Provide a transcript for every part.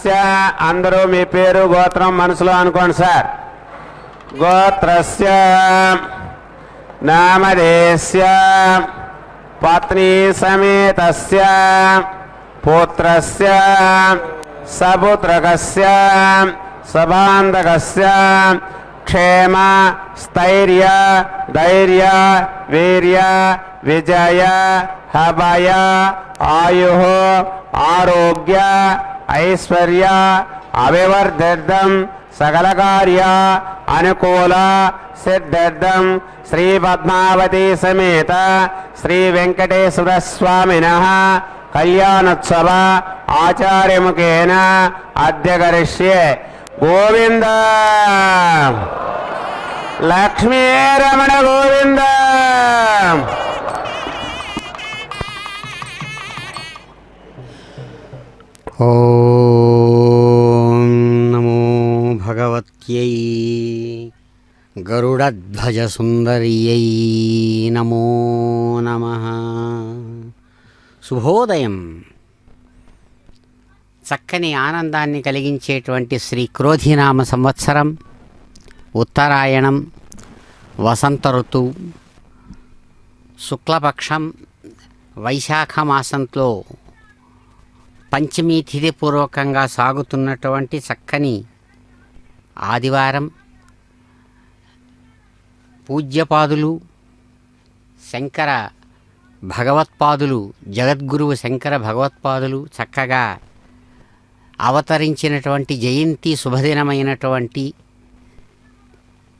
గోత్రస్య అందరూ మీ పేరు గోత్రం మనసులో అనుకోండి సార్. గోత్రస్య నామధేయస్య పత్ని సమేతస్య పుత్రస్య సపుత్రకస్య సబాంధకస్య క్షేమ స్థైర్య ధైర్య వీర్య విజయ అభయ ఆయు ఆరోగ్య ఐశ్వర్య అభివర్ధిర్థం సకల కార్య అనుకూల సిద్ధార్థం శ్రీ పద్మావతి సమేత శ్రీ వెంకటేశ్వర స్వామినః కళ్యాణోత్సవ ఆచార్యముఖేన అద్య కరిష్యే. గోవింద లక్ష్మీరమణ గోవింద. ఓం నమో భగవత్యై గరుడధ్వజ సుందర్యై నమో నమః. శుభోదయం. చక్కని ఆనందాన్ని కలిగించేటువంటి శ్రీ క్రోధినామ సంవత్సరం, ఉత్తరాయణం, వసంత ఋతువు, శుక్లపక్షం, వైశాఖ మాసంలో పంచమీ తిథి పూర్వకంగా సాగుతున్నటువంటి చక్కని ఆదివారం. పూజ్యపాదులు శంకర భగవత్పాదులు, జగద్గురువు శంకర భగవత్పాదులు చక్కగా అవతరించినటువంటి జయంతి శుభదినమైనటువంటి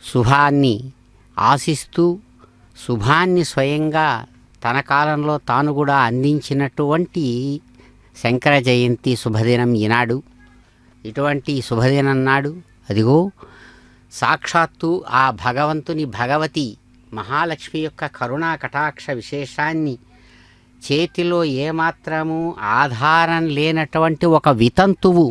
శుభాన్ని ఆశిస్తూ, శుభాన్ని స్వయంగా తన కాలంలో తాను కూడా అందించినటువంటి శంకర జయంతి శుభదినం ఈనాడు. ఇటువంటి శుభదినం నాడు అదిగో సాక్షాత్తు ఆ భగవంతుని భగవతి మహాలక్ష్మి యొక్క కరుణా కటాక్ష విశేషాన్ని చేతిలో ఏమాత్రము ఆధారం లేనటువంటి ఒక వితంతువు,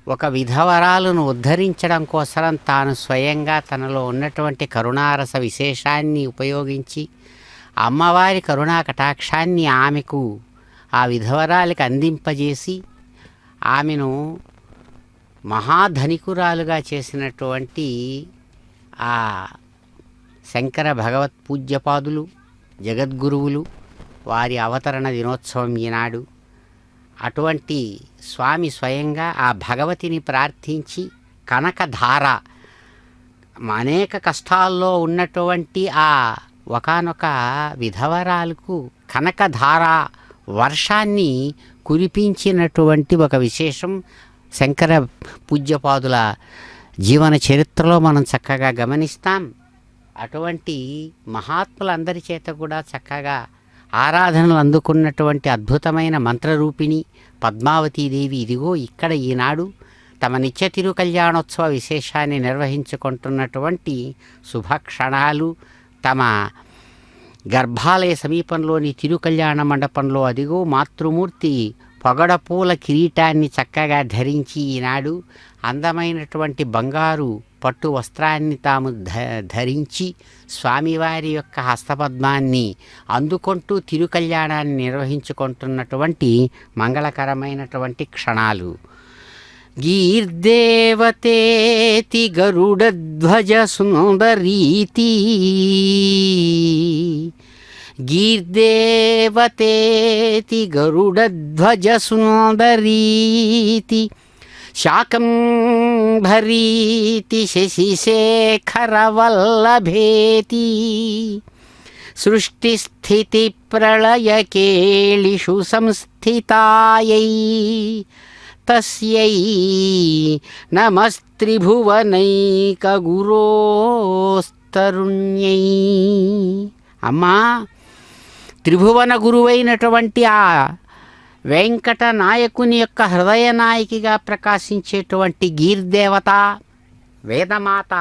ఒక విధవరాలను ఉద్ధరించడం కోసం తాను స్వయంగా తనలో ఉన్నటువంటి కరుణారస విశేషాన్ని ఉపయోగించి అమ్మవారి కరుణా కటాక్షాన్ని ఆమెకు, ఆ విధవరాలికి అందింపజేసి ఆమెను మహాధనికురాలుగా చేసినటువంటి ఆ శంకర భగవత్ పూజ్యపాదులు, జగద్గురువులు వారి అవతరణ దినోత్సవం ఈనాడు. అటువంటి స్వామి స్వయంగా ఆ భగవతిని ప్రార్థించి కనకధార, అనేక కష్టాల్లో ఉన్నటువంటి ఆ ఒకానొక విధవరాలకు కనకధార వర్షాన్ని కురిపించినటువంటి ఒక విశేషం శంకర పూజ్యపాదుల జీవన చరిత్రలో మనం చక్కగా గమనిస్తాం. అటువంటి మహాత్ములందరి చేత కూడా చక్కగా ఆరాధనలు అందుకున్నటువంటి అద్భుతమైన మంత్రరూపిణి పద్మావతీదేవి ఇదిగో ఇక్కడ ఈనాడు తమ నిత్య తిరు కళ్యాణోత్సవ విశేషాన్ని నిర్వహించుకుంటున్నటువంటి శుభక్షణాలు. తమ గర్భాలయ సమీపంలోని తిరు కళ్యాణ మండపంలో అదిగో మాతృమూర్తి పొగడపూల కిరీటాన్ని చక్కగా ధరించి ఈనాడు అందమైనటువంటి బంగారు పట్టు వస్త్రాన్ని తాము ధరించి స్వామివారి యొక్క హస్తపద్మాన్ని అందుకుంటూ తిరు కళ్యాణాన్ని నిర్వహించుకుంటున్నటువంటి మంగళకరమైనటువంటి క్షణాలు. గీర్దేవతేతి గరుడధ్వజ సుందరీతి, గీర్దేవతేతి గరుడధ్వజ సుందరీతి, శాకంభరీతి శశిశేఖరవల్లభేతి, సృష్టిస్థితి ప్రళయకేళిషు సంస్థితాయై తస్యై నమస్త్రిభువనైకగురోస్తరుణ్యై. అమ్మా, త్రిభువన గురువైనటువంటి ఆ వెంకట నాయకుని యొక్క హృదయ నాయకిగా ప్రకాశించేటువంటి గీర్దేవత, వేదమాత,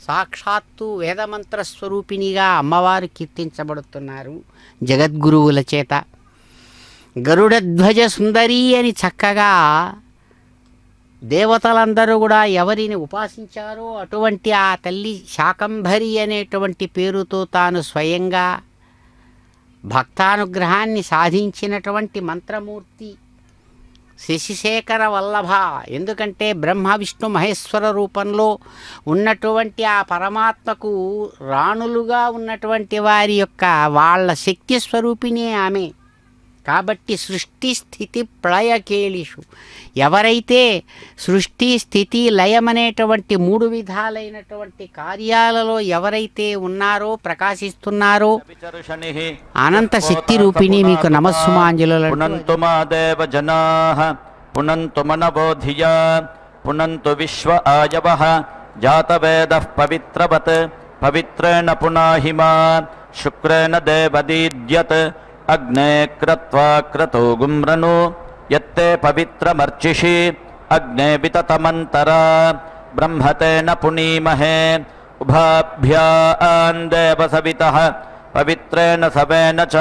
సాక్షాత్తు వేదమంత్ర స్వరూపిణిగా అమ్మవారు కీర్తించబడుతున్నారు జగద్గురువుల చేత. గరుడధ్వజ సుందరి అని చక్కగా దేవతలందరూ కూడా ఎవరిని ఉపాసించారో అటువంటి ఆ తల్లి శాకంభరి అనేటువంటి పేరుతో తాను స్వయంగా భక్తానుగ్రహాన్ని సాధించినటువంటి మంత్రమూర్తి శశిశేఖర వల్లభ. ఎందుకంటే బ్రహ్మ విష్ణు మహేశ్వర రూపంలో ఉన్నటువంటి ఆ పరమాత్మకు రాణులుగా ఉన్నటువంటి వారి యొక్క వాళ్ళ శక్తి స్వరూపిణి ఆమె. కాబట్టి సృష్టి స్థితి ప్రళయకేళిషు, ఎవరైతే సృష్టి స్థితి లయమనేటువంటి మూడు విధాలైనటువంటి కార్యాలలో ఎవరైతే ఉన్నారో ప్రకాశిస్తున్నారో అనంత శక్తి రూపిణి మీకు నమస్సుమాంజలు. పునంతు మా దేవ జనాః పునంతు మనబోధియా పునంతు విశ్వ ఆయవః జాతవేదః పవిత్రవత్ పవిత్రేణ పునాహి మా శుక్రేణ దేవదీద్యత్ అగ్నే క్రత్వా క్రతో గుమ్రను యత్తే పవిత్రమర్చిషి అగ్నే వితతమంతరా బ్రహ్మతేన పునీమహే ఉభాభ్యాం దేవ సవితః పవిత్రేణ సవేన చ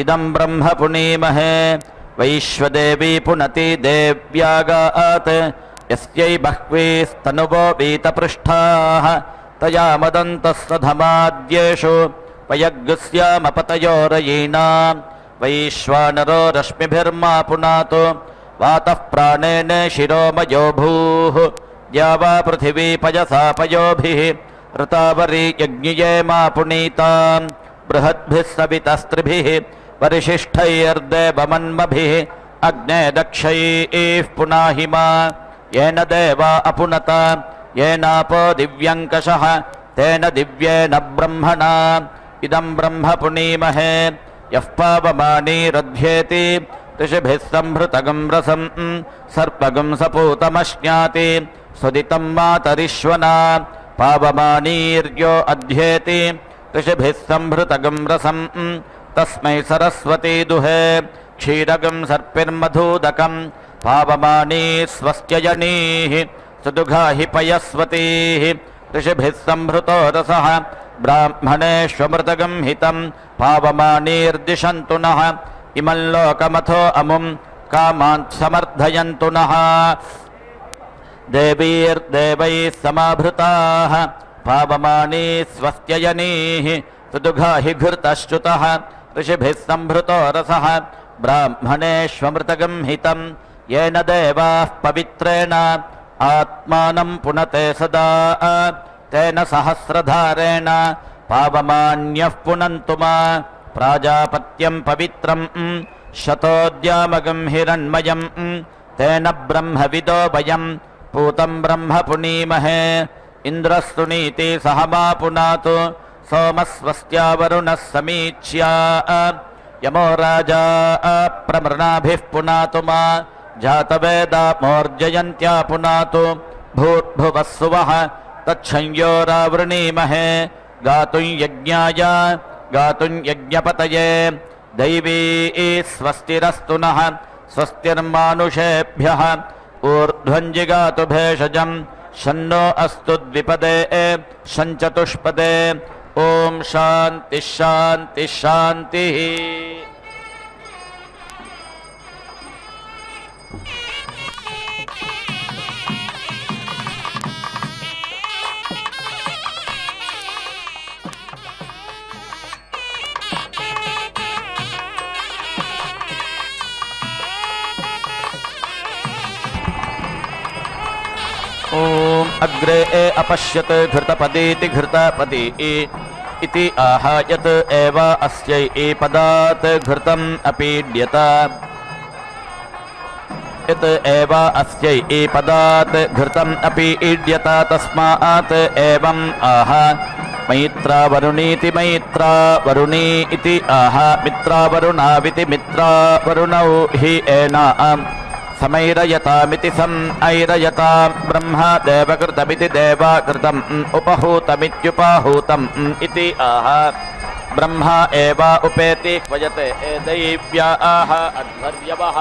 ఇదం బ్రహ్మ పునీమహే వైశ్వదేవీ పునతి దేవ్యాగాత్ యస్యై బహ్వీస్తనువో వీతపృష్ఠాః తయా మదంతస్సధమాద్యేషు వయగ్స్యామపతయోరయీనాం వైశ్వానరో రశ్మిభిర్మా పునాతు వాతః ప్రాణేన శిరోమయో భూః ద్యావా పృథివీ పయసా పయోభిః ఋతావరీ యజ్ఞియే మా పునీతాం బృహద్భిः సవితస్త్రిభిः పరిశిష్టైర్దేవమన్మభిः అగ్నే దక్షైః పునాహి మా येन देवा अपुनत येनापो दिव्यङ्कषः तेन दिव्येन ब्रह्मणा इदं ब्रह्म पुनीमहे यः पावमानीरध्येति ऋषिभिः संहृतगं रसं सर्पगं सपूतमश्नाति सुदितं मातरिश्वना पावमानीर्यो अध्येति ऋषिभिः संहृतगं रसं तस्मै सरस्वती दुहे क्षीरगं सर्पिर्मधूदकं पावमानी स्वस्त्यजनीः सुदुघाहि पयस्वतीः ऋषिभिः संहृतो रसः ब्राह्मणेष्वमृतगं हितं पावमानीर्दिशन्तु नः इमं लोकमथो अमुं कामान् समर्थयन्तु नः देवीर्देवैः समाभृताः पावमानी स्वस्त्यजनीः सुदुघाहि घृतश्च्युतः ऋषिभिः संहृतो रसः ब्राह्मणेष्वमृतगं हितं येन देवाः पवित्रेण आत्मानं पुनते सदा तेन सहस्रधारेण पावमान्यः पुनन्तु मा प्राजापत्यं पवित्रं शतोद्यामगं हिरण्मयं तेन ब्रह्मविदो वयं पूतं ब्रह्म पुनीमहे इन्द्रस्तुनीति सह मा पुनातु सोमस्वस्त्या वरुणः समीच्या यमो राजा प्रमृणाभिः पुनातु मा जातवेदा मोर्जयन्त्या पुनातु भूर्भुवः सुवः तच्छंयोरावृणीमहे गातुं यज्ञाय गातुं यज्ञपतये दैवी स्वस्तिरस्तु नः स्वस्तिर्मानुषेभ्यः ऊर्ध्वञ्जिगातु भेषजं शन्नो अस्तु द्विपदे शञ्चतुष्पदे ओम शांति शांति शांति। ओम अग्रे अपश्यत घृतपदीति घृतपदी इति आह यत एव अस्यै पदात् घृतम् अपीड्यत यत एव अस्यै पदात् घृतम् अपीड्यत तस्मात् एवम् आह मैत्रा वरुणीति मैत्रा वरुणी इति आह मित्रा वरुणाविति मित्रा वरुणौ हि एना समैरयतामिति समैरयतां ब्रह्मा देवकृतमिति देवाकृतम् उपहूतमित्युपाहूतम् इति आह ब्रह्मा एव उपेति क्वयते दैव्या आह अध्वर्यवः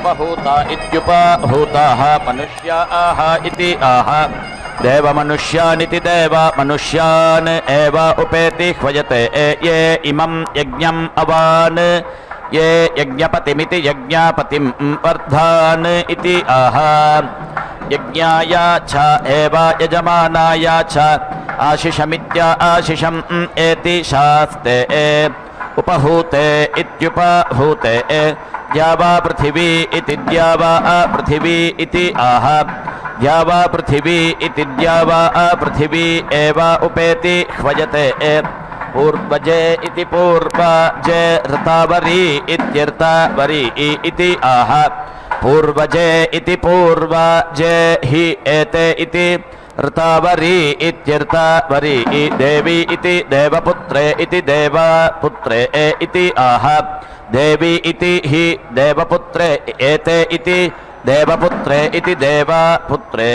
उपहूता इत्युपाहूताः मनुष्या आह इति आह देवमनुष्यानिति देवमनुष्यान् एव उपेति क्वयते ये इमं यज्ञम् अवान् ये यज्ञपतिमिति यज्ञापतिं वर्धान् इति आह यज्ञाय च एव यजमानाय च आशिषमित्या आशिषम् एति शास्ते उपहूते इत्युपहूते द्यावा पृथिवी इति द्यावा पृथिवी इति आह द्यावा पृथिवी इति द्यावा पृथिवी एव उपेति ह्वयते पूर्वजे इति पूर्वजे ऋतावरी इत्यर्तावरी इति आह पूर्वजे इति पूर्वजे हि एते इति ऋतावरी इत्यर्तावरी देवी इति देवपुत्रे इति देवपुत्रे इति आह देवी इति हि देवपुत्रे एते इति देवपुत्रे इति देवपुत्रे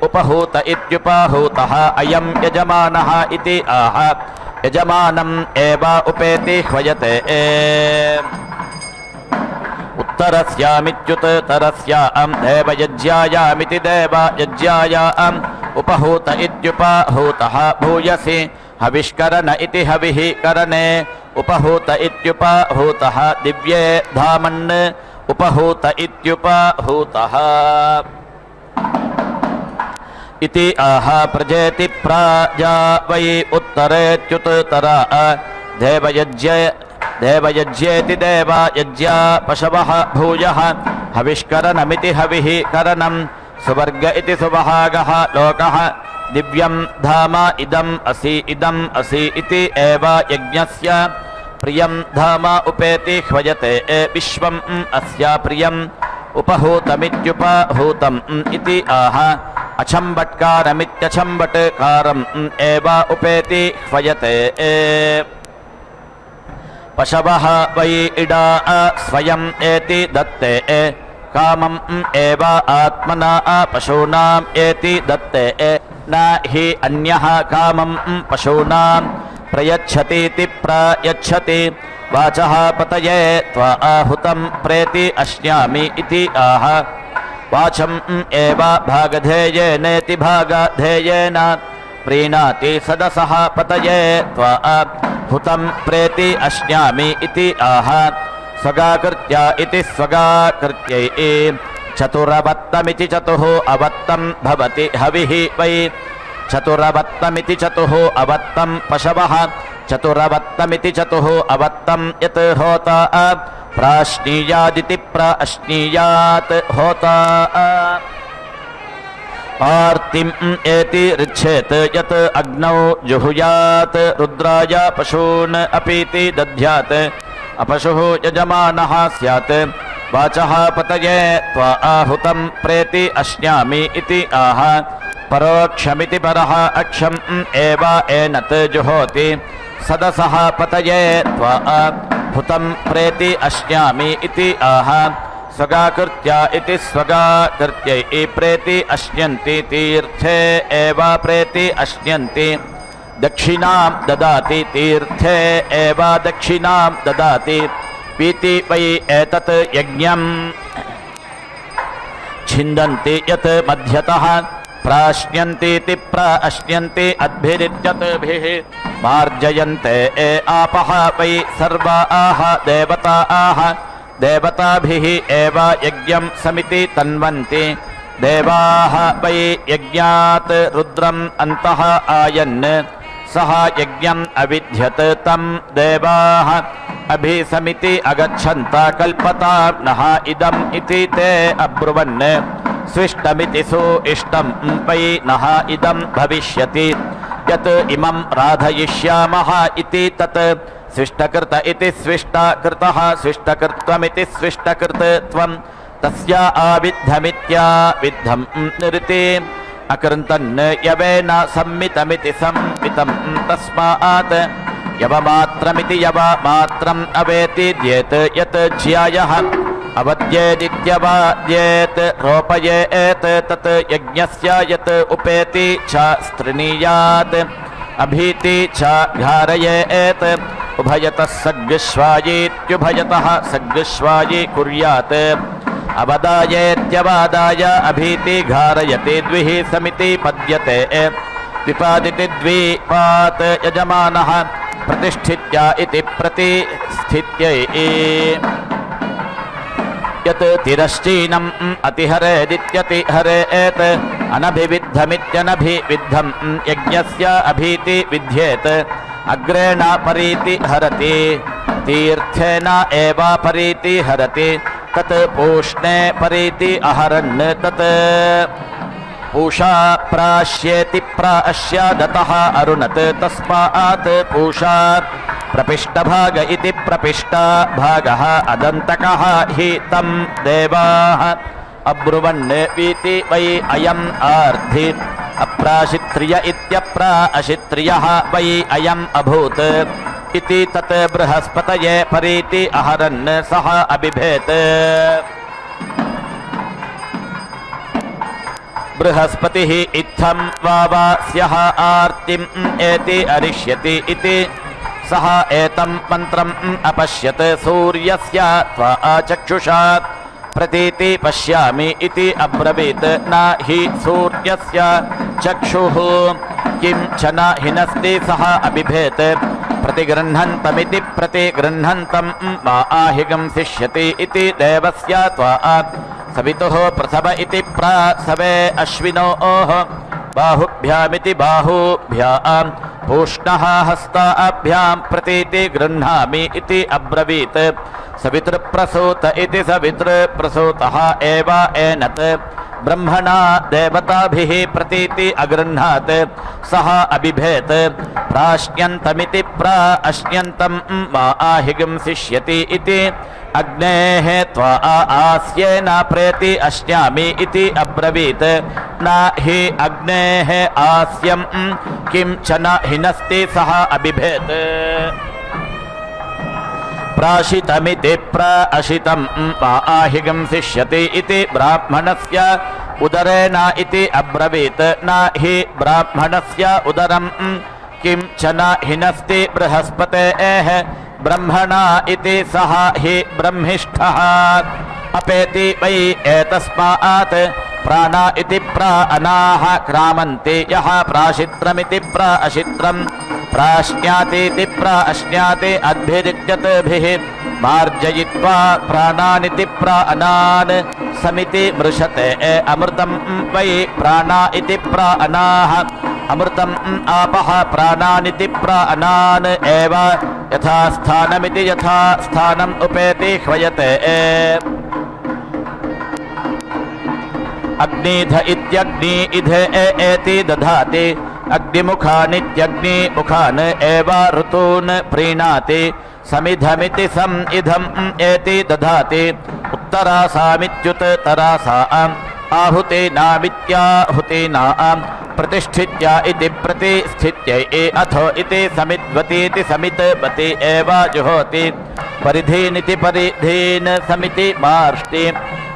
उपहूत इत्युपहूतः अयं यजमानः इति आह यजमानम् एव उपेति ह्वयते उत्तरस्यामित्युत्तरस्यां देवयज्ञायामिति देवयज्ञायाम् उपहूत इत्युपहूतः भूयसि हविष्करण इति हविः करणे उपहूत इत्युपहूतः दिव्ये धामन् उपहूत इत्युपहूतः इति आह प्रजेति प्राजा वै उत्तरेत्युत्तरा देवयज्ञेति देवयज्ञा पशवः भूयः हविष्करणमिति हविः करणम् सुवर्ग इति सुवहागः लोकः दिव्यं धाम इदम् असि इति एव यज्ञस्य प्रियं धाम उपेति ह्वयते विश्वम् अस्य प्रियम् उपहूतमित्युपहूतम् इति आह अचम्बट्कारमित्यचम्बट्कारम् एव उपेति ह्वयते पशवः वै इडा स्वयम् एति दत्ते कामम् एव आत्मना पशूनाम् एति दत्ते न हि अन्यः कामम् पशूनां प्रयच्छतीति प्रयच्छति वाचः पतये त्वा आहुतं प्रेति अश्नामि इति आह वाचम् एव भागधेयेनेति भागधेयेन प्रीणाति सदसः पतये त्वा हुतं प्रेति अश्नामि इति आह स्वगाकृत्या इति स्वगाकृत्यै चतुरवत्तमिति चतुः अवत्तं भवति हविः वै चतुरवत्तमिति चतुः अवत्तं पशवः चतुरवत्तमिति चतुः अवत्तं यत् होता प्राश्नीयादिति प्राश्नीयात् होता आर्तिम् एति ऋच्छेत् यत् अग्नौ जुहुयात् रुद्राय पशून् अपीति दध्यात् अपशुः यजमानः स्यात् वाचः पतये त्वा आहुतं प्रेति अश्नामि इति आह परोक्षमिति परः अक्षम् एव एनत् जुहोति सदसः पतये त्वा हुतं प्रेति अश्नामि इति आह स्वगाकृत्या इति स्वगाकृत्यै प्रेति अश्न्यन्ति तीर्थे एव प्रेति अश्न्यन्ति दक्षिणां ददाति तीर्थे एव दक्षिणां ददाति पीति वै एतत् यज्ञं छिन्दन्ति यत् मध्यतः प्राश्न्यन्तीति प्राश्न्यन्ति अद्भिरित्यतभिः मार्जयन्ते आपः वै सर्वाः देवताः देवताभिः एव यज्ञं समिति तन्वन्ति देवाः वै यज्ञात् रुद्रम् अन्तः आयन् सः यज्ञम् अविध्यत् तं देवाः अभिसमिति अगच्छन्ता कल्पता नः इदम् इति ते अब्रुवन् स्विष्टमिति सुइष्टं वै नः इदं भविष्यति यत् इमं राधयिष्यामः इति तत् स्विष्टकृत इति स्विष्टकृतः स्विष्टकृत्वमिति स्विष्टकृतत्वं तस्य आविद्धमित्याविद्धं निरिति अकृन्तन् यवेन सम्मितमिति सम्मितं तस्मात् यवमात्रमिति यवमात्रम् अवेति द्येत् यत् ज्यायः अवद्येदित्यवाद्येत् रोपयेत् तत् यज्ञस्य यत् उपेति च स्तृणीयात् अभीति च घारयेत् उभयतः सग्विश्वायीत्युभयतः सग्विश्वायी कुर्यात् अवदायेत्यवादाय अभीति घारयति द्विः समिति पद्यते विपादिति द्विपात् यजमानः प्रतिष्ठित्या इति प्रतिष्ठित्यै यत् तिरश्चीनम् अतिहरेदित्यतिहरेत् अनभिविद्धमित्यनभिविद्धं यज्ञस्य अभीति विध्येत् अग्रेण परीति हरति तीर्थेन एव परीति हरति तत् पूष्णे परीति अहरन् तत् पूषा प्राश्येति प्राश्यादतः अरुणत् तस्मात् पूषा प्रपिष्टभाग इति प्रपिष्टा भागः अदन्तकः हि तं देवाः अब्रुवन् वीति वै अयम् आर्धि अप्राशित्रिय इत्यप्राशित्रियः वै अयम् अभूत् इति तत् बृहस्पतये परीति अहरन् सः अबिभेत् बृहस्पतिः इत्थं वावास्यः आर्तिम् एति अरिष्यति इति सः एतं मन्त्रम् अपश्यत् सूर्यस्य त्वा चक्षुषा प्रतीति पश्यामि इति अब्रवीत् न हि सूर्यस्य चक्षुः किं च न हिनस्ति सः अबिभेत् प्रतिगृह्णन्तमिति प्रतिगृह्णन्तं मा आहिगं शिष्यति इति देवस्य त्वा सवितुः प्रसव इति प्रसवे अश्विनोः बाहुभ्यामिति बाहुभ्यां पूष्णः हस्ताभ्यां प्रतीति गृह्णामि इति अब्रवीत् सवितृप्रसूत इति सवितृप्रसूतः एव एनत् ब्रह्मणा देवताभिः प्रतीति अगृह्णात् सः अबिभेत् प्राश्न्यन्तमिति प्राश्न्यन्तं मा आहिगं शिष्यति इति अग्नेः त्वा आस्येन प्रेति अश्नामि इति अब्रवीत् न हि अग्नेः आस्यं किं च न हिनस्ति सः अबिभेत् प्राशितमिति प्राशितं मा आहिगं शिष्यति इति ब्राह्मणस्य उदरेण इति अब्रवीत् न हि ब्राह्मणस्य उदरं किं च न हिनस्ति बृहस्पतेः ब्रह्मणा इति सः हि ब्रह्मिष्ठः अपेति वै एतस्मात् प्राणा इति प्राणाः क्रामन्ति यः प्राशित्रमिति प्राशित्रं प्राश्न्यातीति प्राश्न्याति अद्भिरित्यतभिः मार्जयित्वा प्राणानिति प्राणान् समिति मृषते अमृतं वै प्राणा इति प्राणाः अमृतम् आपः प्राणानिति प्राणान् एव यथा स्थानमिति यथा स्थानम् उपेति ह्वयते अग्निध इत्यग्नि इधे एति दधाति अग्निमुखानित्यग्निमुखान् एव ऋतून् प्रीणाति समिधमिति सम् इधम् एति दधाति उत्तरासामित्युत्तरासाम् आहुतीनामित्याहुतीनाम् प्रतिष्ठित्या इति प्रतिष्ठित्यै अथो इति समिद्वतीति समितवती एव जुहोति परिधीनिति परिधीन् समिति मार्ष्टि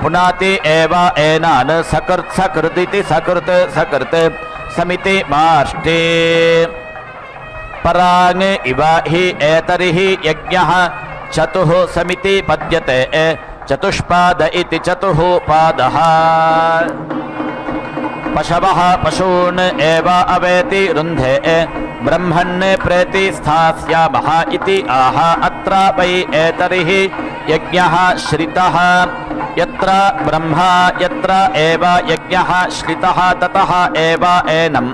पुनाति एव एनान् सकृत् सकृदिति सकृत् सकृत् समिति मार्ष्टि पराङ् इव हि एतरिहि यज्ञः चतुः समिति पद्यते चतुष्पाद इति चतुः पादः पशवः पशून् एव अवेति रुन्धे ब्रह्मन् प्रेति स्थास्यामः इति आह अत्र वै एतरिहि यज्ञः श्रितः यत्र ब्रह्मा यत्र एव यज्ञः श्रितः ततः एव एनम्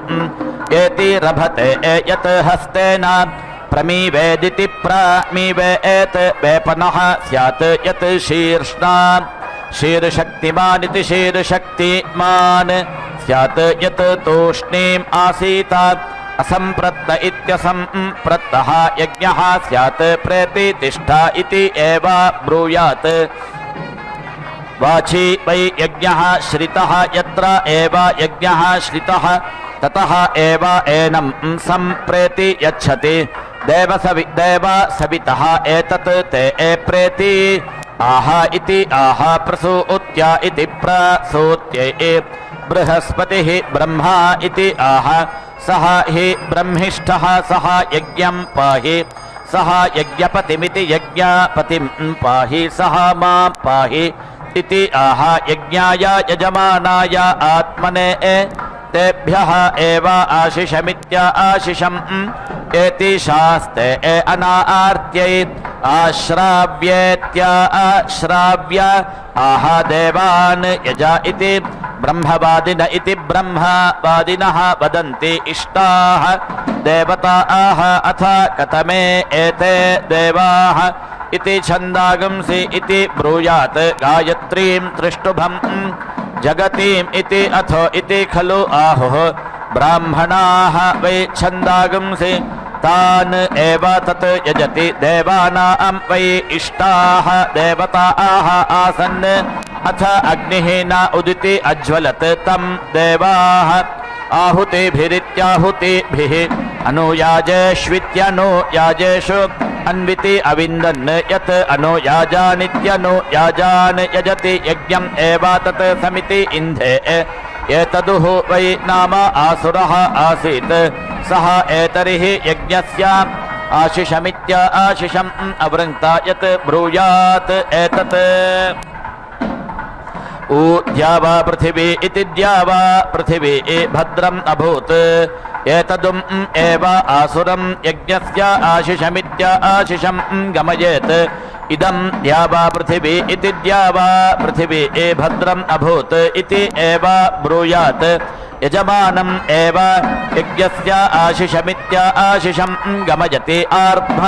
एति रभते यत् हस्तेन प्रमीवेदिति प्रमीवेत् वेपनः स्यात् यत् शीर्ष्णा शीर्षक्तिमानिति शीर्षक्तिमान् स्यात् यत् तूष्णीम् आसीत् असम्प्रत्त इत्यसम्प्रत्तः यज्ञः स्यात् प्रेति तिष्ठा इति एव ब्रूयात् वाची वै यज्ञः श्रितः यत्र एव यज्ञः श्रितः ततः एव एनं सम्प्रेति यच्छति देव सवितः एतत् ते प्रेति आह इति आह प्रसूत्या इति प्रसूत्यै बृहस्पतिः ब्रह्मा इति आह सः हि ब्रह्मिष्ठः सः यज्ञं पाहि सः यज्ञपतिमिति यज्ञपतिं पाहि सः मां पाहि इति आह यज्ञाय यजमानाय आत्मने तेभ्यः एव आशिषमित्य आशिषम् एति शास्ते अनार्त्यै आश्राव्येत्य आश्राव्य आह देवान् यज इति ब्रह्मवादिन इति ब्रह्मवादिनः वदन्ति इष्टाः देवताः अथ कथमे एते देवाः इति छन्दागंसि इति ब्रूयात् गायत्रीं त्रिष्टुभम् जगतीम् इति अथो इति खलु आहुः ब्राह्मणाः वै छन्दागंसि तान् एव तत् यजति देवानां वै इष्टाः देवताः आसन् अथ अग्निः न उदिति अज्वलत् तं देवाः आहुतिभिरित्याहुतिभिः अनुयाजेष्वित्यनुयाजेषु अन्विति अविन्दन् यत् अनुयाजानित्यनुयाजान् यजति यज्ञम् एव तत् समिति इन्धे एतदुः वै नाम आसुरः आसीत् सः एतरिहि यज्ञस्य आशिषमित्य आशिषम् अवृङ्क्ता यत् ब्रूयात् एतत् ऊद्यावा पृथिवी इति द्यावा पृथिवी भद्रम् अभूत् एतदुम् एव आसुरं यज्ञस्य आशिषमित्य आशिषम् गमयेत् इदं द्यावा पृथिवी इति द्यावा पृथिवी भद्रम् अभूत् इति एव ब्रूयात् यजमानम् एव यज्ञस्य आशिषमित्य आशिषम् गमयति आर्भ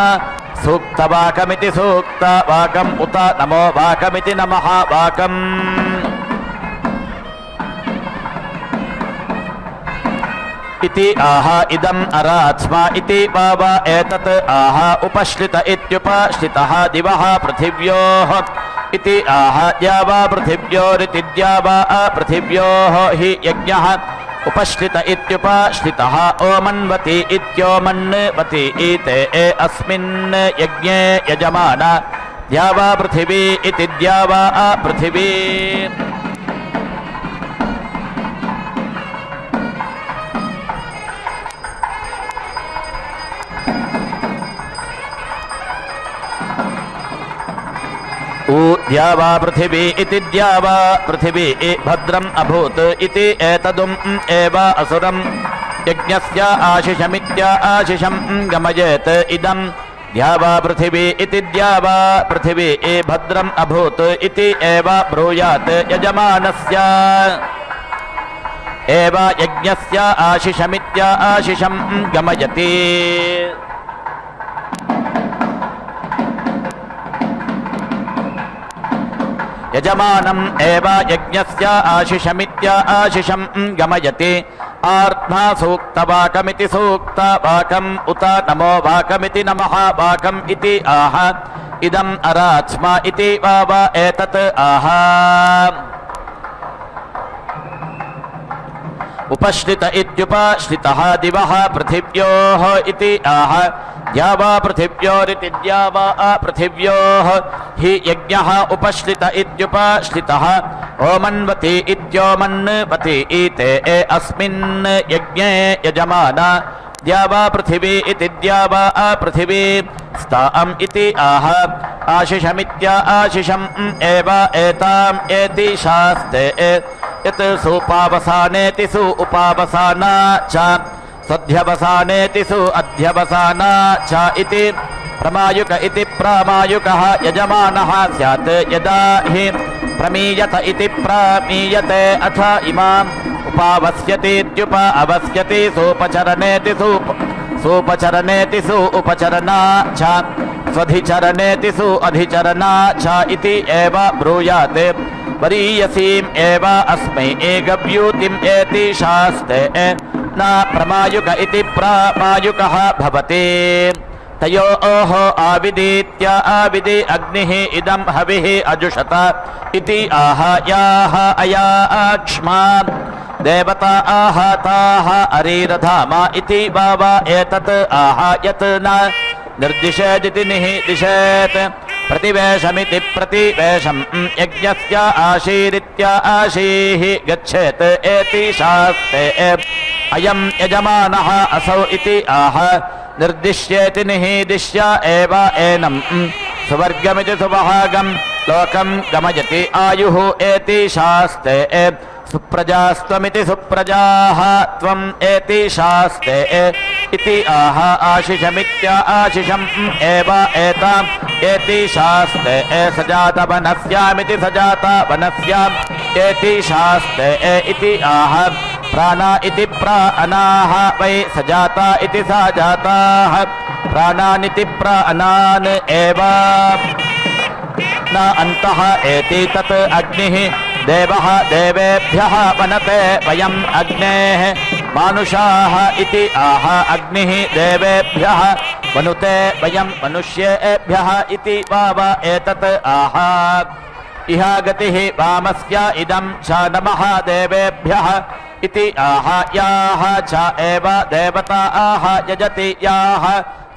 सूक्तवाकमिति सूक्तवाकम् उत नमो वाकमिति नमः वाकम् इति आह इदम् अरात्स्मा इति वाव एतत् आह उपश्रित इत्युपश्रितः दिवः पृथिव्योः इति आह द्यावा पृथिव्योरिति द्यावा पृथिव्योः हि यज्ञः उपश्रित इत्युपश्रितः ओमन्वति इत्योमन्वति इते अस्मिन् यज्ञे यजमान द्यावा पृथिवी इति द्यावा पृथिवी द्यावा पृथिवी इति द्यावा पृथिवी भद्रम् अभूत् इति एतदुम् एव असुरम् यज्ञस्य आशिषमित्य आशिषम् गमयेत् इदम् द्यावा पृथिवी इति द्यावा पृथिवी भद्रम् अभूत् इति एव ब्रूयात् यजमानस्य एव यज्ञस्य आशिषमित्य आशिषम् गमयति यजमानम् एव यज्ञस्य आशिषमित्य आशिषम् गमयति आर्ध्ना सूक्तवाकमिति सूक्तवाकम् उत नमो वाकमिति नमः वाकम् इति आह इदम् अरात्स्मा इति वाव एतत् आह उपश्रित इत्युपश्रितः दिवः पृथिव्योः इति आह द्यावा पृथिव्योरिति द्यावा पृथिव्योः हि यज्ञः उपश्रित इत्युपश्रितः ओमन्वति इत्योमन्वति इते अस्मिन् यज्ञे यजमान द्यावा पृथिवी इति द्यावा पृथिवी स्ताम् इति आह आशिषमित्य आशिषम् एव एताम् एति शास्ते यत् सूपावसानेति सु उपावसाना च सध्यवसानेति सु अध्यवसाना च इति प्रमायुक इति प्रामायुकः यजमानः स्यात् यदा हि प्रमीयत इति प्रामीयते अथ इमाम् उपावस्यतीत्युप अवस्यति सोपचरनेति सोपचरनेति सु उपचरना च स्वधिचरनेति सु अधिचरना च इति एव ब्रूयात् वरीयसीम् एव अस्मै एकव्यूतिम् एति शास्ते न प्रमायुक इति प्रामायुकः भवति तयोः आविदीत्य आविदि अग्निः इदं हविः अजुषत इति आह याः अयाक्ष्मा देवता आहताः अरीरधामा इति वाव एतत् आह यत् न निर्दिशेदिति निदिशेत् प्रतिवेशमिति प्रतिवेशम् यज्ञस्य आशीरित्य आशीः गच्छेत् एति शास्ते अयं यजमानः असौ इति आह निर्दिश्येति निदिश्य एव एनम् सुवर्गमिति सुभागम् लोकम् गमयति आयुः एति शास्ते सुप्रजास्त्वमिति सुप्रजाः त्वम् एति शास्ते इति आह आशिषमित्य आशिषम् एव एताम् एति शास्ते सजात वनस्यामिति सजात वनस्याम् एति शास्ते इति आह प्राणा इति प्राणाः वै सजाता इति सा जाताः प्राणानिति प्राणान् एव न अन्तः एति तत् अग्निः देवः देवेभ्यः वनते वयम् अग्नेः मानुषाः इति आह अग्निः देवेभ्यः वनुते वयम् मनुष्येभ्यः इति वाव एतत् आह इह गतिः वामस्य इदं च नमः देवेभ्यः इति आह याः च एव देवताः यजति याः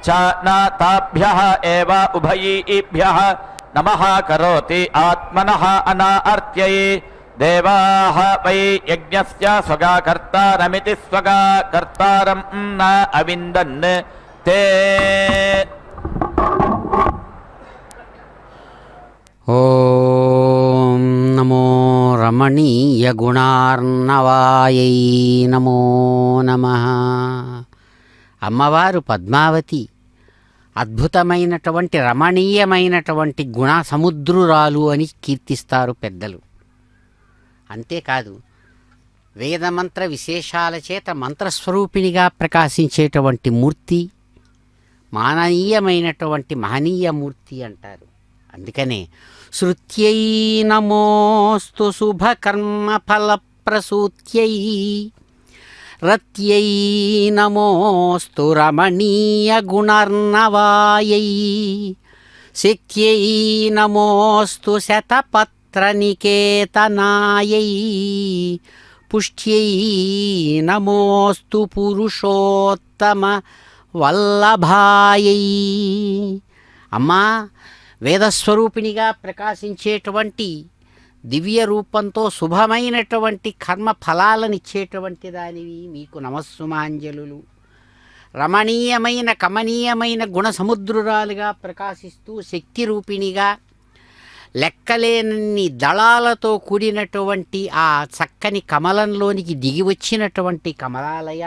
च न ताभ्यः एव उभयीभ्यः नमः करोति आत्मनः अनार्त्यै देवाः वै यज्ञस्य स्वगाकर्तारमिति स्वगाकर्तारं न अविन्दन् ते ఓం నమో రమణీయ గుణార్ణవాయై నమో నమః. అమ్మవారు పద్మావతి అద్భుతమైనటువంటి రమణీయమైనటువంటి గుణ సముద్రురాలు అని కీర్తిస్తారు పెద్దలు. అంతేకాదు వేదమంత్ర విశేషాల చేత మంత్రస్వరూపిణిగా ప్రకాశించేటువంటి మూర్తి మాననీయమైనటువంటి మహనీయ మూర్తి అంటారు. అందుకనే శృత్యై నమోస్తు శుభకర్మ ఫలప్రసూత్యై రత్యై నమోస్తు రమణీయ గుణర్ణవాయై శక్త్యై నమోస్తు శతపత్రనికేతనాయై పుష్ట్యై నమోస్తు పురుషోత్తమ వల్లభాయై. అమ్మా, వేదస్వరూపిణిగా ప్రకాశించేటువంటి దివ్య రూపంతో శుభమైనటువంటి కర్మ ఫలాలనిచ్చేటువంటి దానివి మీకు నమస్సుమాంజలులు. రమణీయమైన కమనీయమైన గుణ సముద్రురాలుగా ప్రకాశిస్తూ శక్తి రూపిణిగా లెక్కలేనన్ని దళాలతో కూడినటువంటి ఆ చక్కని కమలంలోనికి దిగి వచ్చినటువంటి కమలాలయ,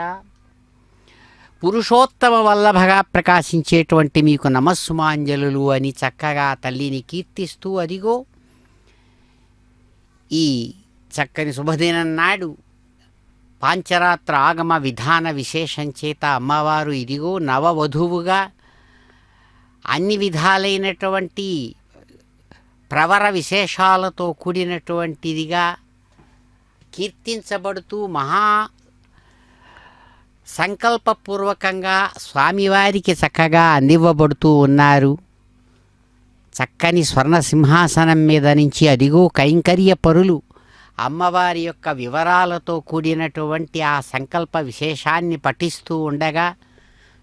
పురుషోత్తమ వల్లభగా ప్రకాశించేటువంటి మీకు నమస్సుమాంజలులు అని చక్కగా తల్లిని కీర్తిస్తూ, అదిగో ఈ చక్కని శుభదినం నాడు పాంచరాత్ర ఆగమ విధాన విశేషం చేత అమ్మవారు ఇదిగో నవవధువుగా అన్ని విధాలైనటువంటి ప్రవర విశేషాలతో కూడినటువంటిదిగా కీర్తించబడుతూ మహా సంకల్పపూర్వకంగా స్వామివారికి చక్కగా అందివ్వబడుతూ ఉన్నారు. చక్కని స్వర్ణ సింహాసనం మీద నుంచి అదిగో కైంకర్య పరులు అమ్మవారి యొక్క వివరాలతో కూడినటువంటి ఆ సంకల్ప విశేషాన్ని పఠిస్తూ ఉండగా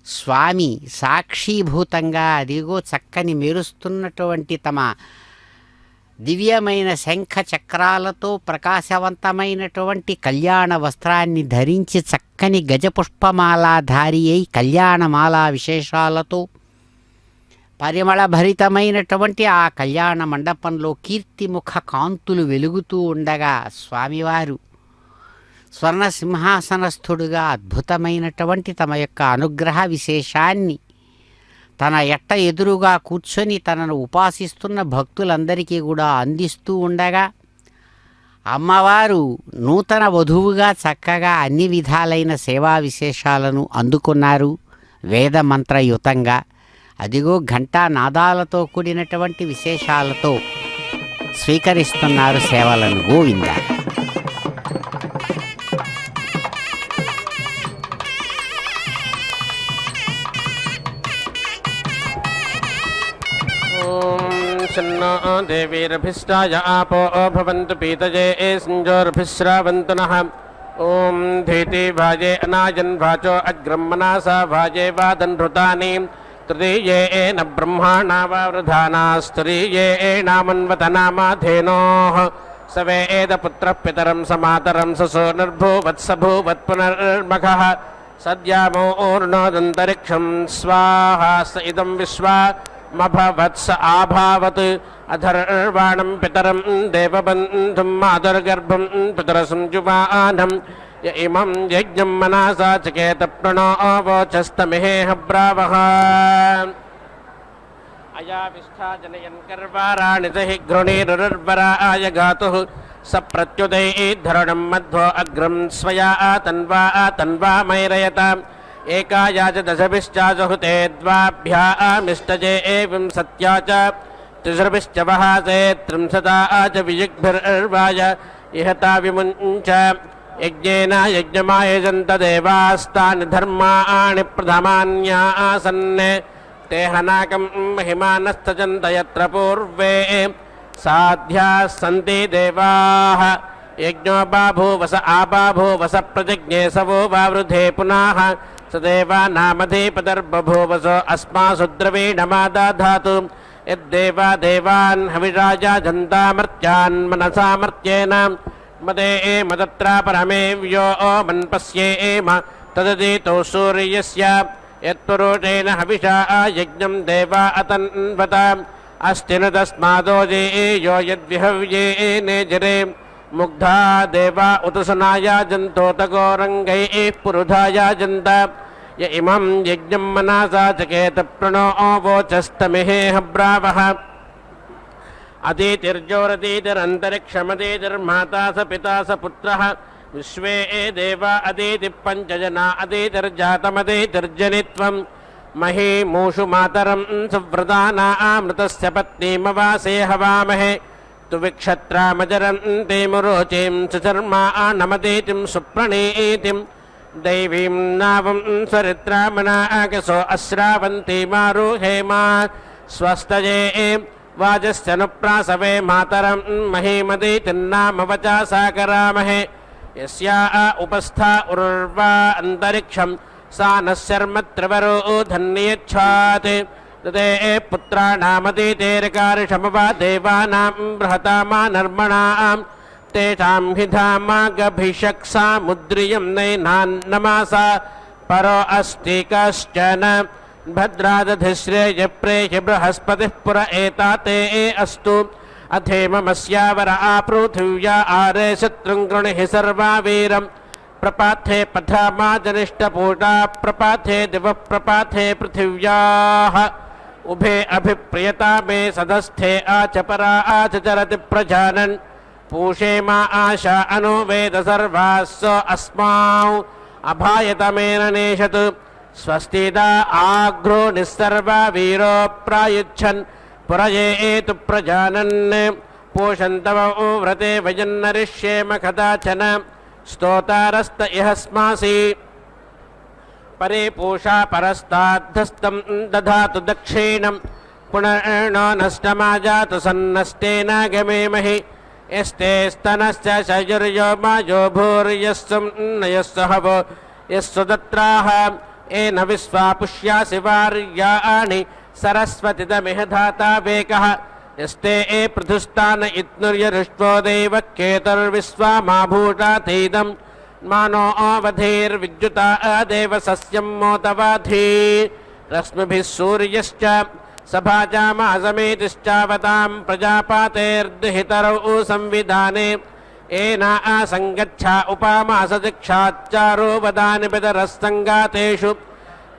స్వామి సాక్షీభూతంగా అదిగో చక్కని మెరుస్తున్నటువంటి తమ దివ్యమైన శంఖ చక్రాలతో ప్రకాశవంతమైనటువంటి కళ్యాణ వస్త్రాన్ని ధరించి చక్కని గజపుష్పమాలాధారి అయి కళ్యాణమాలా విశేషాలతో పరిమళభరితమైనటువంటి ఆ కళ్యాణ మండపంలో కీర్తిముఖ కాంతులు వెలుగుతూ ఉండగా స్వామివారు స్వర్ణ సింహాసనస్థుడుగా అద్భుతమైనటువంటి తమ యొక్క అనుగ్రహ విశేషాన్ని తన ఎట్ట ఎదురుగా కూర్చొని తనను ఉపాసిస్తున్న భక్తులందరికీ కూడా అందిస్తూ ఉండగా అమ్మవారు నూతన వధువుగా చక్కగా అన్ని విధాలైన సేవా విశేషాలను అందుకున్నారు వేదమంత్రయుతంగా. అదిగో ఘంటా నాదాలతో కూడినటువంటి విశేషాలతో స్వీకరిస్తున్నారు సేవలను. గోవింద. शन्नो देवीरभिष्टाय आपो भवन्तु पीतये संजोर्भिश्रावन्तु नः। ॐ धीति भाजे अनाजन् वाचो अग्रं मनसा भाजे वादन्हृतानि तृतीये न ब्रह्माणा वावृधानास्तरीये नामन्वतनामाधेनोः स वेदपुत्रः पितरं समातरं ससोनुर्भूवत्सभूवत् पुनर्मखः सद्यामो ऊर्णोदन्तरिक्षं स्वाहा स इदं विश्वा मभवत्स आभावत् अधर्वाणं पितरं देवबन्धुं मातर्गर्भं पितरसंजुवानं य इमं यज्ञं मनसा चकेत प्रणो वोचस्तमिहेह ब्रावः अयाविष्ठा जनयन् कर्वाराणि स हि घृणीरुर्वराय गातुः स प्रत्युदैधरणं मध्वो अग्रं स्वया तन्वामैरयत एकाया च दशभिश्चाजुहुते द्वाभ्यामिष्टजे विंशत्या च तिसृभिश्च वहासे त्रिंशता च विजिग्भिर्वाय इहता विमुञ्च यज्ञेन यज्ञमायजन्त देवास्तानि धर्माणि प्रथमान्यासन् ते हनाकं महिमानस्तजन्त यत्र पूर्वे साध्याः सन्ति देवाः यज्ञो बाभूवस आबाभूवस प्रजज्ञे सवो वावृधे पुनः स देवानामधिपतिर्बभूवसो अस्मासु द्रवीणमादाधातु यद्देवा देवान् हविराजा जन्तामर्त्यान् मनसामर्त्येन मदे मदत्रा परमेव्यो मन्पस्येम तददितो सूर्यस्य यत्पुरुषेण हविषा यज्ञं देवा अतन्वत अस्ति न तस्मादोजे यो यद्विहव्येने जरे मुग्धा देवा उतसनाया जन्तोतगोरङ्गैः पुरुधाया जन्त य इमं यज्ञं मनसा चकेत प्रणो वोचस्तमिहेह ब्रावः अदितिर्जोरदितिरन्तरिक्षमदितिर्माता स पिता स पुत्रः विश्वे देवा अदितिः पञ्चजना अदितिर्जातमदितिर्जनित्वं मही मूषु मातरं सुव्रतानामृतस्य पत्नीमवासे हवामहे तु विक्षत्रामजरन्ते मुरोचिं सुचर्माणमदितिं सुप्रणीतिं दैवीं नावं सरित्रामनाकसो अस्रावन्ती मारुहेमा स्वस्तये वाजस्यनुप्रासवे मातरं महीमदीतिर्नाम वचा साकरामहे यस्या उपस्था उर्वा अन्तरिक्षं सा नः शर्मत्रवरो धन्यच्छात् तदे पुत्राणामदीतेरकारिषमवा देवानां बृहतामा नर्मणां तेषां हि धामागभिषक्सा मुद्रियं नैनान्नमासा परो अस्ति कश्चन भद्रादधिश्रेयप्रेहि बृहस्पतिः पुर एताते अस्तु अथेममस्यावर आपृथिव्या आरे शत्रुं गृणिहि सर्वा वीरं प्रपाथे पथामा जनिष्ठपूटा प्रपाथे दिवः प्रपाथे पृथिव्याः उभे अभिप्रियता मे सदस्थे आचपरा आचचरति प्रजानन् पूषे मा आशा अनुवेद सर्वास्स अस्माउ अभायतमेन नेषत् स्वस्तिदा आघ्रो निस्सर्वा वीरो प्रायुच्छन् पुरयेतु प्रजानन् पोषन्तव व्रते वयन्नरिष्येम कदाचन स्तोतारस्त इहस्मासि परे पूषा परस्ताद्धस्तं दधातु दक्षिणं पुनर्नो नष्टमाजातु सन्नष्टेन गमेमहि यस्ते स्तनश्च शयुर्यो माजो भूर्यस्सं नयस्स हवो यस्सुदत्राः एन विश्वा पुष्यासि वार्याणि सरस्वतिदमिह धाता वेकः यस्ते पृथुस्तान इत्नुर्यरुष्टो देव केतुर्विश्वा मा भूटातीदं मानो अवधेर्विद्युता देव सस्यं मोतवाधी रश्मिभिः सूर्यश्च सभाजामासमेतिश्चावतां प्रजापातेर्दुहितरौ संविधाने एना आसङ्गच्छा उपामासदिक्षाच्चारो वदानि पितरस्सङ्गातेषु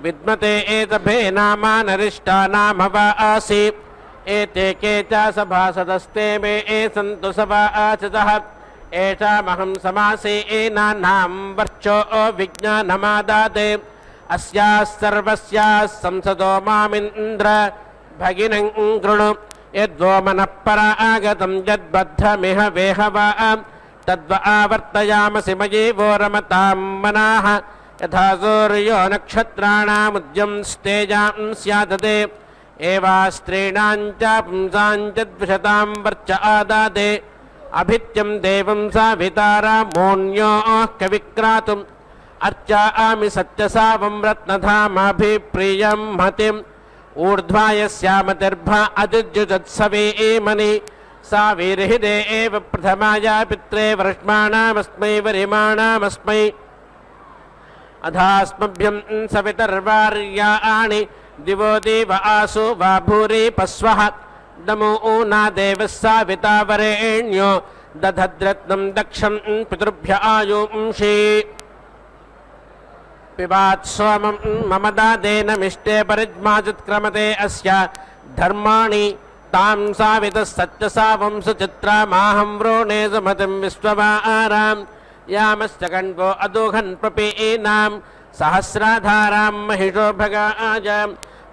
विद्मते एतभे नामानरिष्टा नाम वा आसि एते के च सभासदस्ते मे सन्तु सभा आचतः एषामहं समासे एनानां वर्चो विज्ञानमादाते अस्याः सर्वस्याः संसदो मामिन्द्र भगिनं कृणु यद्वो मनः परा आगतं यद्बद्धमिह वेहवा तद्व आवर्तयामसि मयि वो रमतां मनाः यथा सूर्यो नक्षत्राणामुद्यं स्तेजां स्यादते एवास्त्रीणां च पुंसां च द्विषतां वर्च आदाते अभित्यं देवं सावितारा मोन्योः कविक्रातुम् अर्चामि सत्यसावं रत्नधामाभिप्रियं हतिम् ऊर्ध्वाय स्यामतिर्भा अजुजुजत्सवे एमनि सा वीरहिदे एव प्रथमाया पित्रे वर्ष्माणामस्मै वरिमाणामस्मै अधास्मभ्यं सवितर्वार्याणि दिवो देव आसो वा भूरि पस्वः नमो ऊना देवः साविता वरेण्यो दधद्रत्नं दक्षं पितृभ्य आयुंषि पिबात् सोमं मम दादेन मिष्टे परिज्माजुत्क्रमते अस्य धर्माणि तां सावितः सत्यसावं सुचित्रामाहं वृणे सुमतिं विश्ववारां यामश्च कण्वो अदोघन् प्रपीनां सहस्राधारां महिषो भगाय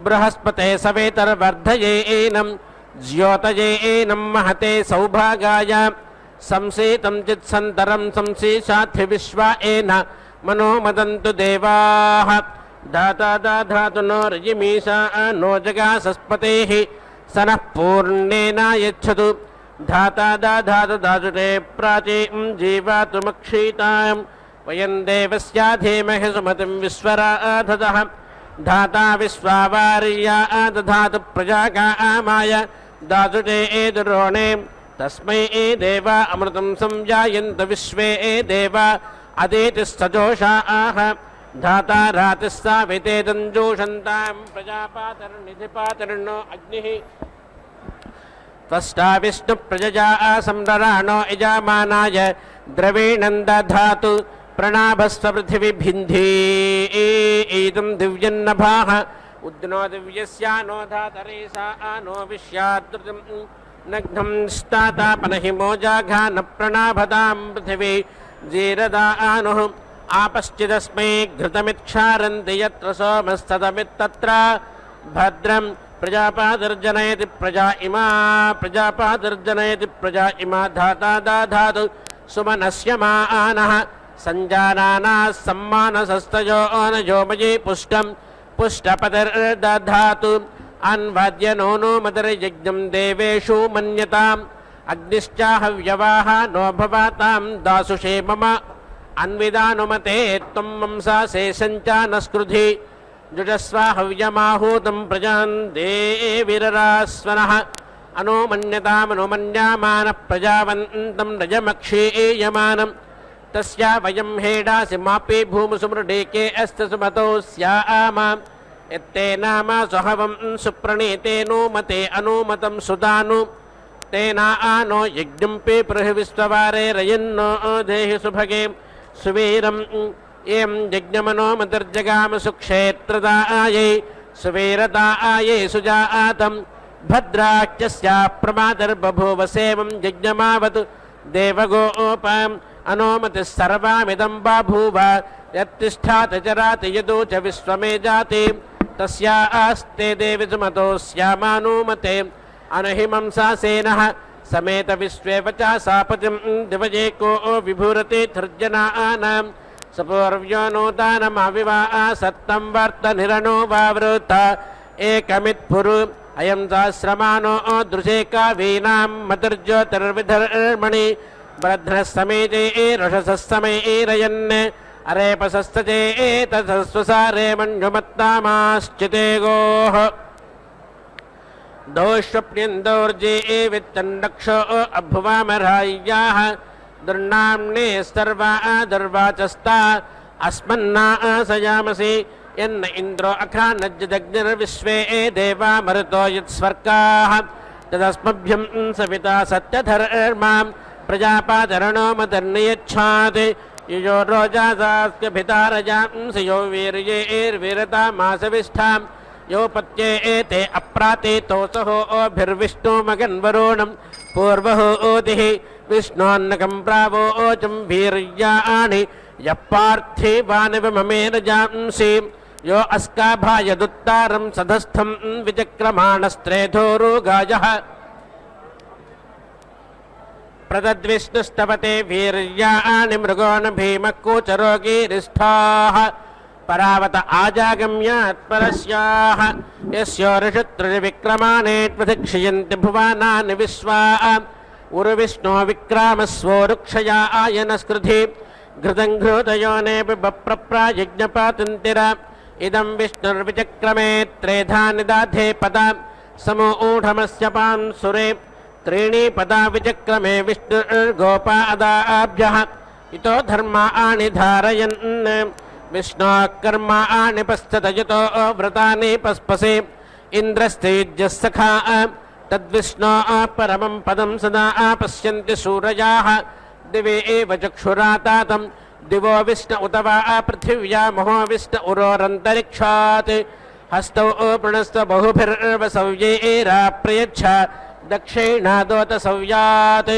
बृहस्पते सवेतर्वर्धयेनं ज्योतयेनं महते सौभागाय संसेतं चित्सन्तरं संसेशाथि विश्वाएन मनो मदन्तु देवाः धाता दाधातु नो रजिमीशा नो जगासस्पतेः स नः पूर्णेनायच्छतु धाता दाधातु दाजुते प्राचीं जीवातुमक्षीतां वयं देवस्याधीमहि सुमतिं विश्वराधतः धाता विश्वावार्या दधातु प्रजाकामाय दाजुते एदुरोणे तस्मै देवा अमृतं संजायन्त विश्वे देवा अदितिस्सजोषाः धाता रातिः साविते दञ्जोषन्तां प्रजापातर्निधिपातर्नो अग्निः त्वष्टा विष्णुप्रजया संरराणो यजामानाय द्रवीणं दधातु प्रणाभस्व पृथिवीभिन्धी ईदं दिव्यन्नभाः उद्नो दिव्यस्यानो धातरे सा नो विश्याद्रुतं नग्नं स्तातापनहिमोजाघा न प्रणाभतां पृथिवी जीरदानुः आपश्चिदस्मै घृतमिक्षारन्ति यत्र सोमस्ततमित्तत्र भद्रं प्रजापातिर्जनयति प्रजा इमा धाता दाधातु सुमनस्य मानः सञ्जानानाः सम्मानसस्तयो अनजोमये पुष्टं पुष्टपतिर्दधातु अन्वाद्य नो मदर्यज्ञं देवेषु मन्यताम् अग्निश्चाहव्यवाः नो भवातां दासुषे मम अन्विदानुमते त्वं मंसा शेषञ्च न स्कृधि जुषस्वाहव्यमाहूतं प्रजान् देविररास्वनः अनुमन्यतामनुमन्यामानः प्रजावन्तं रजमक्षीयमानं तस्या वयं हेडासि मापि भूमुसुमृडेके अस्य सुमतो स्यामाम् यत्ते नाम स्वहवं सुप्रणीतेऽनुमते अनुमतं सुदानु तेना आनो यज्ञं पेपृहि विश्ववारे रयन्नो देहि सुभगे सुवीरम् एं यज्ञमनोमतिर्जगाम सुक्षेत्रदायै सुवीरदायै सुजातं भद्राख्यस्या प्रमादर्बभूव सेवं यज्ञमावतु देवगोपाम् अनोमतिः सर्वामिदं बभूव यत्तिष्ठात चरात यदो च विश्वमे जाते तस्या आस्ते देवि सुमतो स्यामानुमते अनहिमंसासेनः समेत विश्वेव च सापतिं दिवजेको विभूरते धर्जनानां सपूर्व्यो नोदानमाविवाह सत्तं वर्त निरनो वावृत एकमित्पुरु अयं सहस्रमानो दृशे कावीनां मतिर्ज्योतिर्विधर्मणि ब्रध्नस्समेते रषसस्समेरयन् अरेपसस्तजे ततस्वसारे मञ्जुमत्तामाश्चिते गोः दोष्वप्न्यन्दोर्जे वित्तन्नक्षो अभुवामराय्याः दुर्नाम्ने सर्वा दुर्वाचस्ता अस्मन्ना आसयामसि यन्न इन्द्रो अखानज्जदग्निर्विश्वे देवा मरुतो यत्स्वर्गाः तदस्मभ्यं सविता सत्यधर्मां प्रजापातरणो मदर्नियच्छात् यो रोजासास्य भितारजांसि यो वीर्येर्वीरतामासविष्ठां यो पत्ये एते अप्रातेतोसहो ओभिर्विष्णुमगन्वरुणं पूर्वहोतिः विष्णोन्नकं प्रावोचं वीर्याणि यः पार्थिवानिव ममेरजांसि यो अस्काभायदुत्तारं सधस्थं विचक्रमाणस्त्रेधोरुगायः प्रदद्विष्णुस्तवते वीर्याणि मृगोण भीमः कूचरोगीरिष्ठाः परावत आजागम्यात्परस्याः यस्योरिषत्रिविक्रमाणे प्रतीक्षयन्ति भुवानानि विश्वा उर्विष्णो विक्रामस्वोरुक्षया आयनस्कृधि घृतं घृतयोनेऽपि बप्रप्रायज्ञपातन्तिर इदं विष्णुर्विचक्रमे त्रेधा निदाधे पदा समूढमस्य पांसुरे त्रीणि पदा विचक्रमे विष्णुर्गोपादाभ्यः इतो धर्माणि धारयन् विष्णोः कर्माणि पश्चतयतो व्रतानि पस्पसे इन्द्रस्तेजः सखा तद्विष्णोः परमं पदं सदा पश्यन्ति सूरयाः दिवे एव चक्षुरातातं दिवो विष्ण उत वा पृथिव्या महो विष्ण उरोरन्तरिक्षात् हस्तौ प्रणस्व बहुभिर्वसव्यैराप्रयच्छ दक्षिणादोतसव्यात्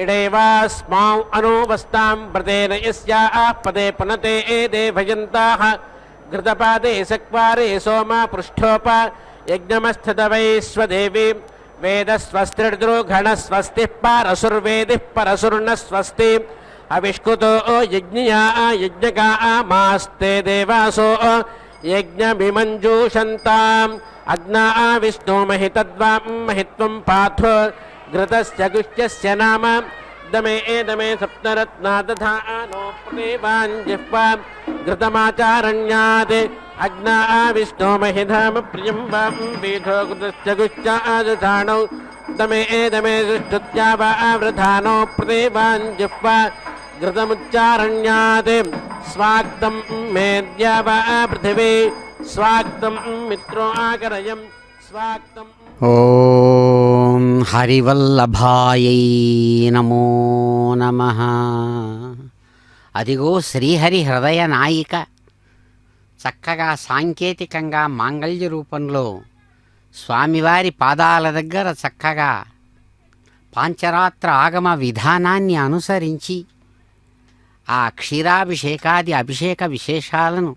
इडेवास्मां अनुवस्तां प्रतेन यस्याः पदे पुनते देवयन्ताः घृतपादे सक्वारे सोमा पृष्ठोप यज्ञमस्थितवैश्वदेवी वेदस्वस्त्रिर्दृघणस्वस्तिः पारसुर्वेदिः परसुर्नस्वस्ति अविष्कुतो यज्ञया यज्ञकामास्ते देवासो यज्ञमिमञ्जूषन्ताम् अग्ना विष्णो महितद्वां महित्वं पाथो घृतस्य गुह्यस्य नाम दमे दमे सप्तरत्ना तथा नो प्रतिवाञ्जिह्वा घृतमाचारण्यात् अग्ना विष्णो महिधाम प्रियं वां पीठो घृतस्य गुह्यादधानौ दमे दमे सुष्ठुत्या वा वृधानो प्रतिवाञ्जिह्वा घृतमुच्चारण्यात् स्वाक्तं मेद्या वा पृथिवी स्वाक्तं मित्रो आकरयं स्वाक्तं ఓం హరివల్లభాయై నమో నమః. అదిగో శ్రీహరి హృదయ నాయిక చక్కగా సాంకేతికంగా మాంగళ్య రూపంలో స్వామివారి పాదాల దగ్గర చక్కగా పాంచరాత్ర ఆగమ విధానాన్ని అనుసరించి ఆ క్షీరాభిషేకాది అభిషేక విశేషాలను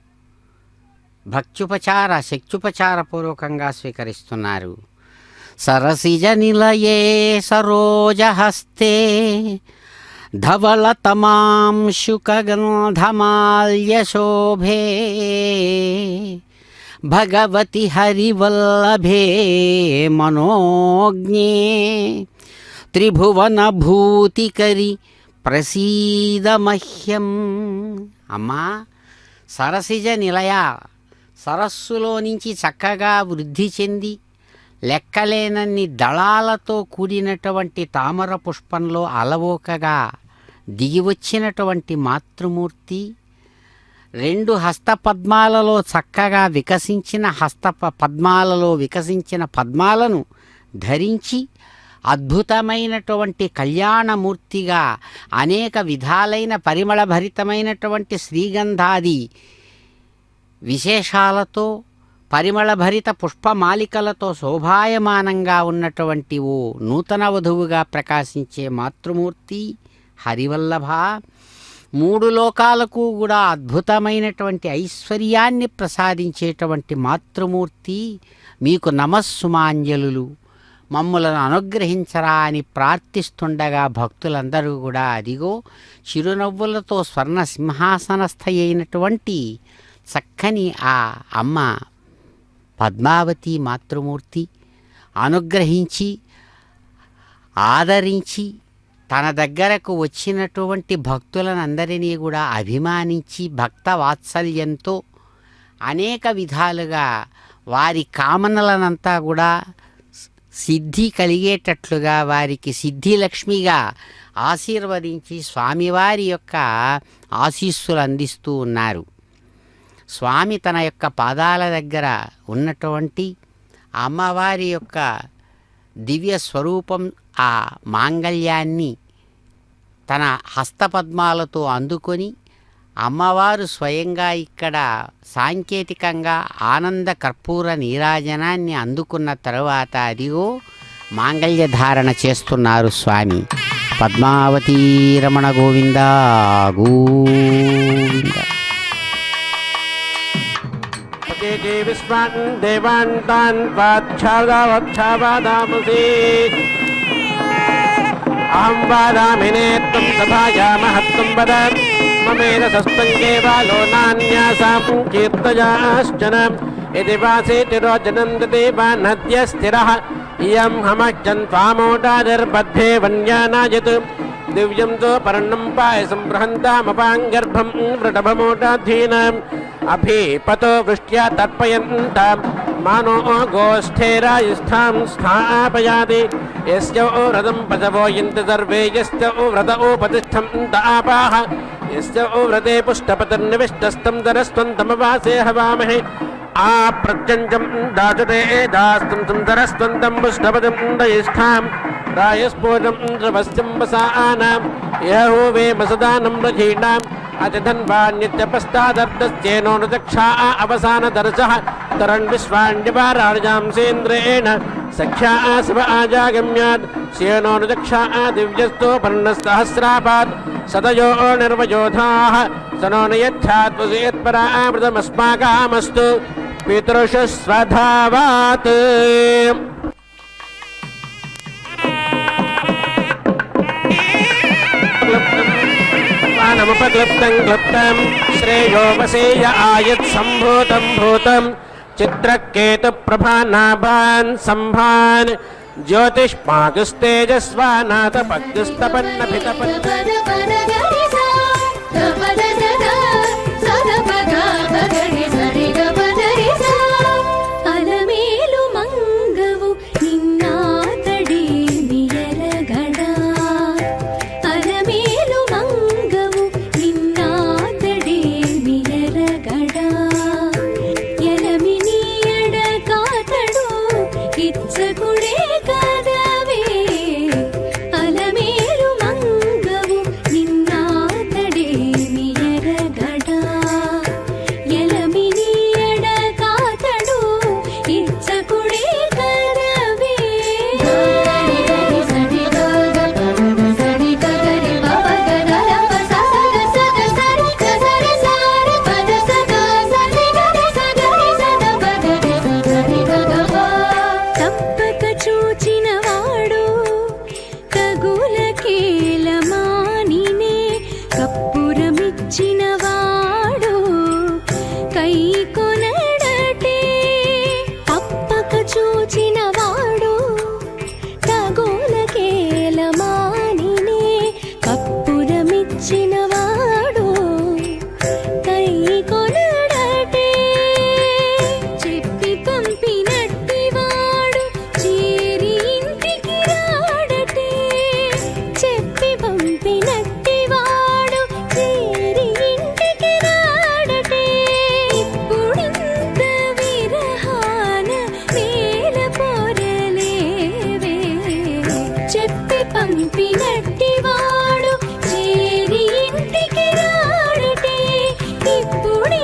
భక్త్యుపచార శక్త్యుపచార పూర్వకంగా స్వీకరిస్తున్నారు. సరసిజ నిలయే సరోజహస్తే ధవళతమాం శుకగంధమాల్యశోభే భగవతి హరివల్లభే మనోజ్ఞే త్రిభువనభూతికరి ప్రసీద మహ్యం. అమ్మా సరసిజ నిలయ, సరస్సులో నుంచి చక్కగా వృద్ధి చెంది లెక్కలేనన్ని దళాలతో కూడినటువంటి తామర పుష్పంలో అలవోకగా దిగివచ్చినటువంటి మాతృమూర్తి, రెండు హస్తపద్మాలలో చక్కగా వికసించిన పద్మాలలో వికసించిన పద్మాలను ధరించి అద్భుతమైనటువంటి కళ్యాణమూర్తిగా అనేక విధాలైన పరిమళభరితమైనటువంటి శ్రీగంధాది విశేషాలతో పరిమళభరిత పుష్పమాలికలతో శోభాయమానంగా ఉన్నటువంటి ఓ నూతన వధువుగా ప్రకాశించే మాతృమూర్తి హరివల్లభ, మూడు లోకాలకు కూడా అద్భుతమైనటువంటి ఐశ్వర్యాన్ని ప్రసాదించేటువంటి మాతృమూర్తి, మీకు నమస్సుమాంజలులు, మమ్ములను అనుగ్రహించరా అని ప్రార్థిస్తుండగా భక్తులందరూ కూడా అదిగో చిరునవ్వులతో స్వర్ణ సింహాసనస్థ అయినటువంటి చక్కని ఆ అమ్మ పద్మావతి మాతృమూర్తి అనుగ్రహించి ఆదరించి తన దగ్గరకు వచ్చినటువంటి భక్తులనందరినీ కూడా అభిమానించి భక్త వాత్సల్యంతో అనేక విధాలుగా వారి కామనలనంతా కూడా సిద్ధి కలిగేటట్లుగా వారికి సిద్ధిలక్ష్మిగా ఆశీర్వదించి స్వామివారి యొక్క ఆశీస్సులు అందిస్తూ ఉన్నారు. స్వామి తన యొక్క పాదాల దగ్గర ఉన్నటువంటి అమ్మవారి యొక్క దివ్య స్వరూపం ఆ మాంగళ్యాన్ని తన హస్తపద్మాలతో అందుకొని అమ్మవారు స్వయంగా ఇక్కడ సాంకేతికంగా ఆనంద కర్పూర నీరాజనాన్ని అందుకున్న తరువాత అదిగో మాంగళ్య ధారణ చేస్తున్నారు స్వామి. పద్మావతీ రమణ గోవింద గోవింద. విశ్వాన్ దేవాన్ తాన్ వాచ్ఛాదావచ్ఛావాదామసి అహం వాదామి నేత్వం సభాయా మహత్వం వద మమేన సస్తంగేవాలో నాన్యాసాం కీర్తయాశ్చన ఇది వాసేతి రోచనం దేవా నద్య స్థిరః ఇయం హమచ్చన్ త్వామోటానిర్బద్ధే వన్యానాయత్ దివ్యం తో పర్ణం పాయసం బృహంతామపాంగర్భం వృటభమోటాధీనాం అభిపతో వృష్ట్యా తర్పయంతాం మానో గోష్ఠేరాయుష్ఠాం స్థాపయాది యస్య వ్రతం పశవో యంతి సర్వే యస్య వ్రత ఉపతిష్టం దాపాః యస్య వ్రతే పుష్టపతిర్నివిష్టస్తం దరస్వంతమవాసే హవామహే ఆ ప్రత్యంజం దాచుతే దాస్తం సుందరస్వంతం పుష్టపతిం దయిష్ఠాం రాయస్ఫోటం ద్రవస్యం వసానాం యహోవే మసదానం రచీణాం అతిధన్వా నిత్యపస్తాదర్దస్యేనో నచక్షా అవసానదర్శః उत्तरन् विश्वाण्यपाराजांसेन्द्रेण सख्या शिव आजागम्यात् श्येनोनुदक्षा दिव्यस्तो पर्णसहस्रापात् सदयो निर्वयोधाः सनो नयच्छात्वसु यत्परामृतमस्माकमस्तु पितृषु स्वधावात् नमुपक्लुप्तं क्लुप्तं श्रेयो वसेय आयत् सम्भूतं भूतं चित्रकेतुप्रभानाभान् सम्भान् ज्योतिष्मागुस्तेजस्वानाथपग्गुस्तपन्नभितपन् పంపినట్టివాడు చేరి ఇంటికి రాడటే ఇప్పుడు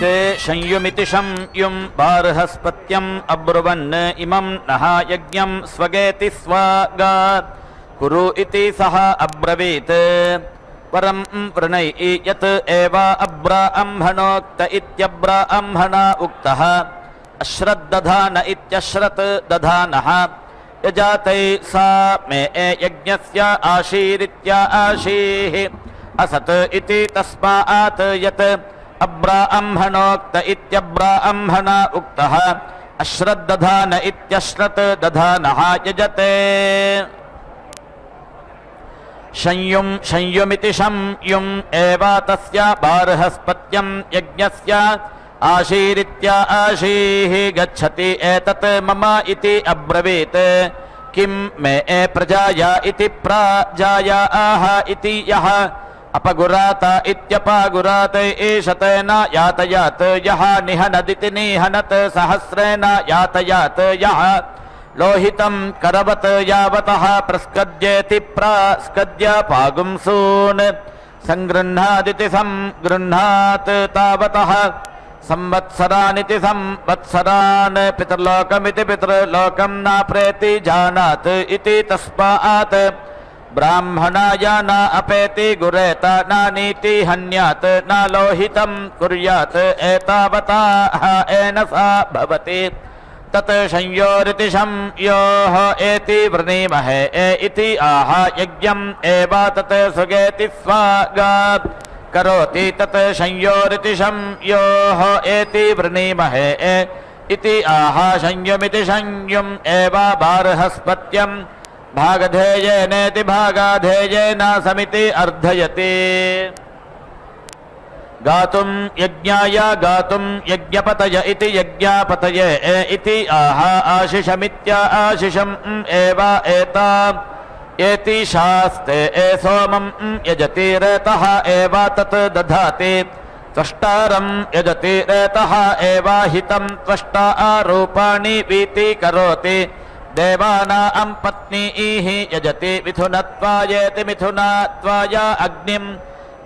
ते संयुमिति संयुं बार्हस्पत्यम् अब्रुवन् इमं नः यज्ञं स्वगेति स्वागात् कुरु इति सः अब्रवीत् परं वृणै यत् एव अब्राह्मणोक्त इत्यब्राह्मण उक्तः अश्रद्दधान इत्यश्रत् दधानः यजातै सा मे यज्ञस्य आशीरित्या आशीः असत् इति तस्मात् यत् अब्राह्मणोक्त इत्यब्राह्मण उक्तः अश्रद्दधान इत्यश्रत् दधानः यजते संयुं संयुमिति संयुम् एव तस्य बार्हस्पत्यं यज्ञस्य आशीरित्या आशीः गच्छति एतत् मम इति अब्रवीत् किं मे प्रजाया इति प्राजाया आह इति यः अपगुरात इत्यपगुरात ईशतेन यातयात् यः निहनदिति निहनत् सहस्रेण यातयात् यः लोहितं करवत् यावतः प्रस्कद्येति प्रास्कद्य पागुंसून् संगृह्णादिति संगृह्णात् तावतः संवत्सरानिति संवत्सरान् पितृलोकमिति पितृलोकं न प्रेति जानात् इति तस्मात् ब्राह्मणाय न अपेति गुरेत न नीति हन्यात् न लोहितं कुर्यात् एतावता एन सा भवति तत् संयोरिति संयोः एति वृणीमहे इति आह यज्ञम् एव तत् सुगेति स्वागात् करोति तत् संयोरिति संयोः एति वृणीमहे इति आह संयुमिति संयुम् एव बार्हस्पत्यम् भागधेयेनेति भागाधेयेन समिति अर्धयति गातुं यज्ञाय गातुं यज्ञपतय इति यज्ञापतये इति आह आशिषमित्या आशिषम् एव एता एति शास्ते सोमं यजति रेतः एव तत् दधाति त्वष्टारं यजति रेतः एव हितं त्वष्टा रूपाणि वीति करोति देवानां पत्नीः यजति मिथुनत्वायेति मिथुनत्वाय अग्निं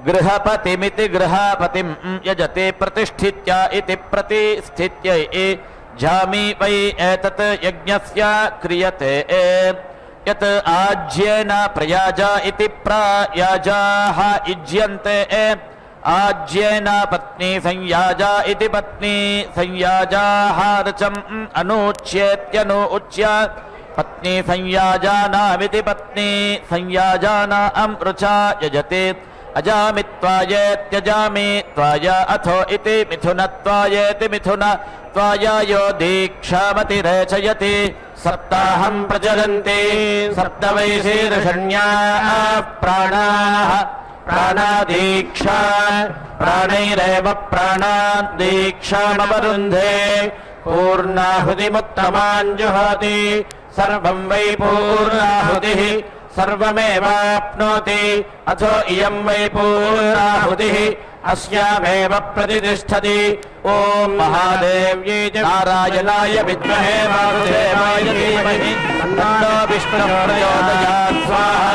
गृहपतिमिति गृहपतिं यजति प्रतिष्ठित्य इति प्रतिष्ठित्यै जामि वै एतत् यज्ञस्य क्रियते यत् आज्येन प्रयाजा इति प्रयाजाः युज्यन्ते आज्येन पत्नी संयाजा इति पत्नी संयाजाः रचम् अनुच्येत्यनुच्य पत्नी संयाजानामिति पत्नी संयाजानां रुचा यजति अजामित्वायेत्यजामि त्वाय अथो इति मिथुनत्वायेति मिथुनत्वाय यो दीक्षामतिरेचयति सप्ताहं प्रचलन्ति सप्त वै शीर्षण्याः प्राणाः प्राणादीक्षा प्राणैरेव प्राणादीक्षामवरुन्धे पूर्णाहुतिमुत्तमान् जुहोति सर्वं वै पूर्णाहुतिः सर्वमेवाप्नोति अथो इयं वै पूर्णाहुतिः अस्यामेव प्रतिष्ठति ॐ महादेव्यै च नारायणाय विद्महे वासुदेवाय धीमहि तन्नो विष्णुः प्रचोदयात् स्वाहा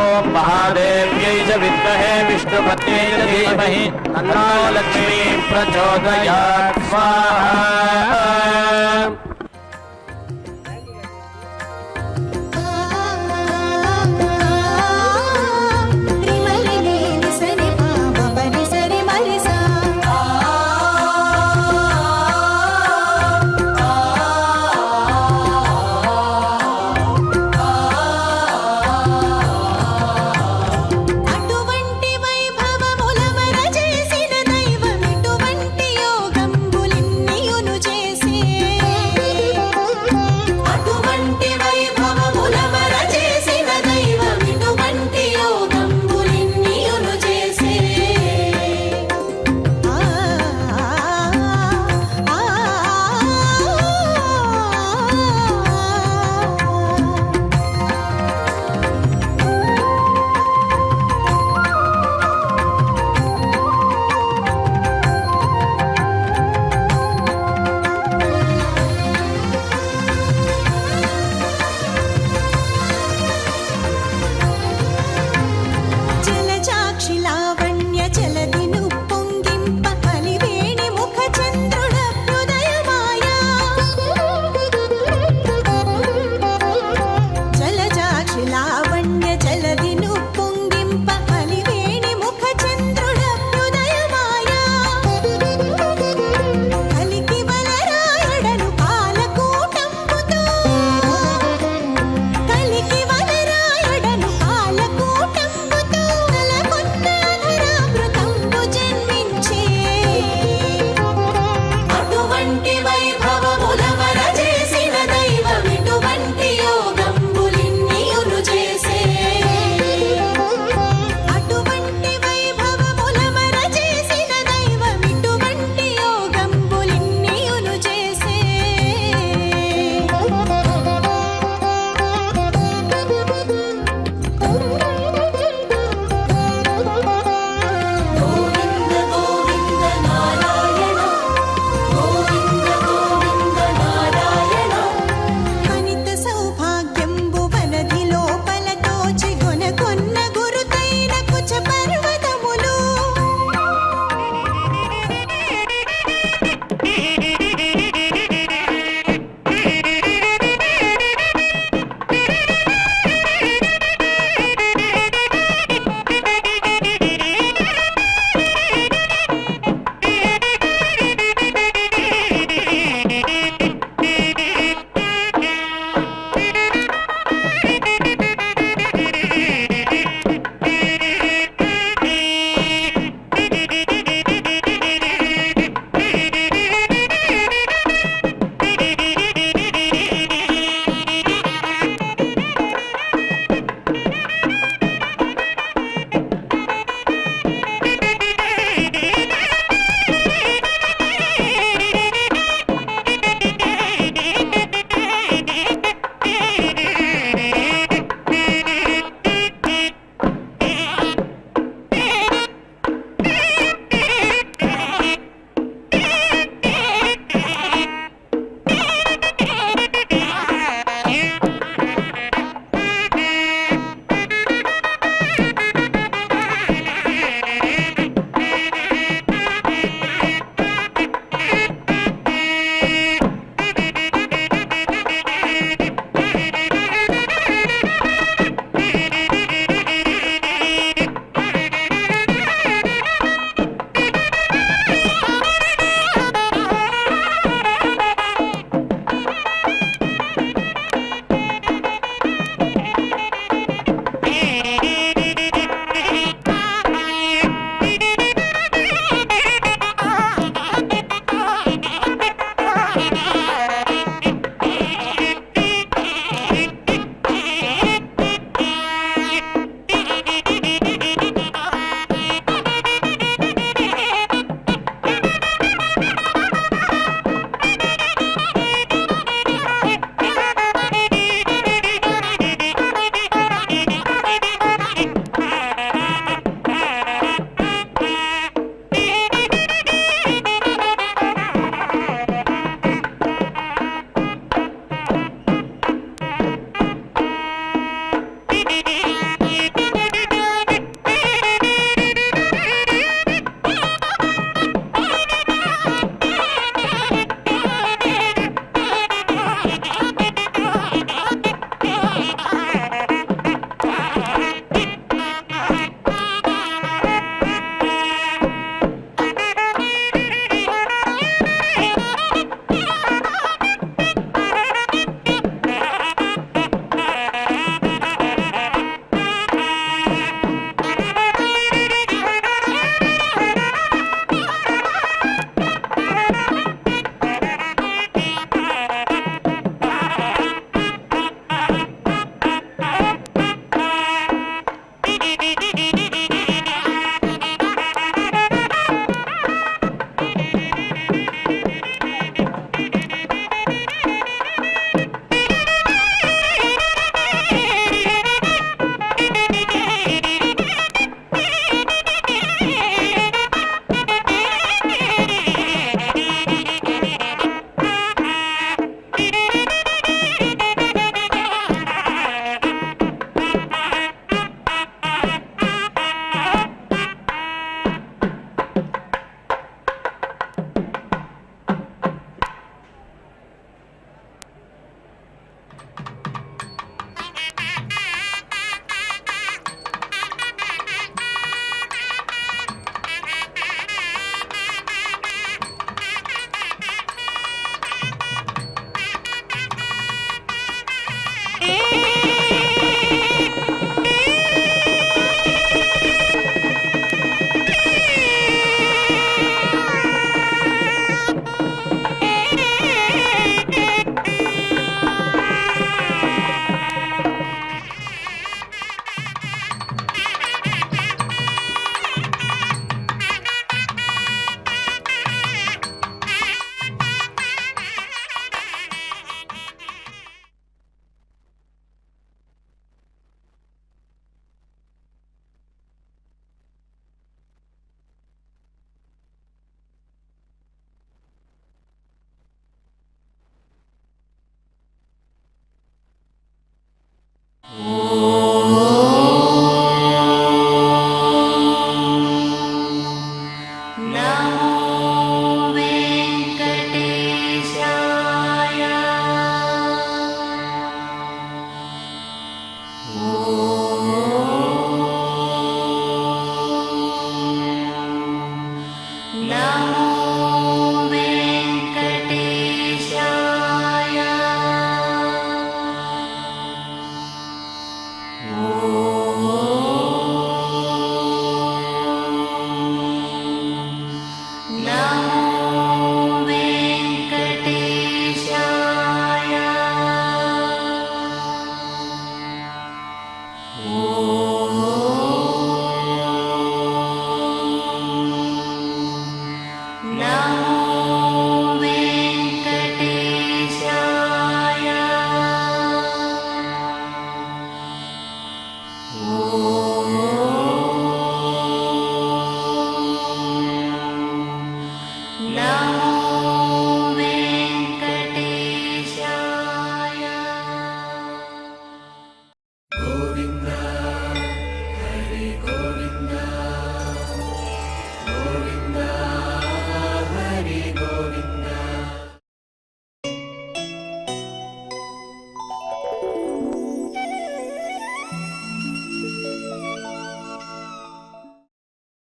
ॐ महादेव्यै च विद्महे विष्णुपत्न्यै च धीमहि तन्नो लक्ष्मी प्रचोदयात् स्वाहा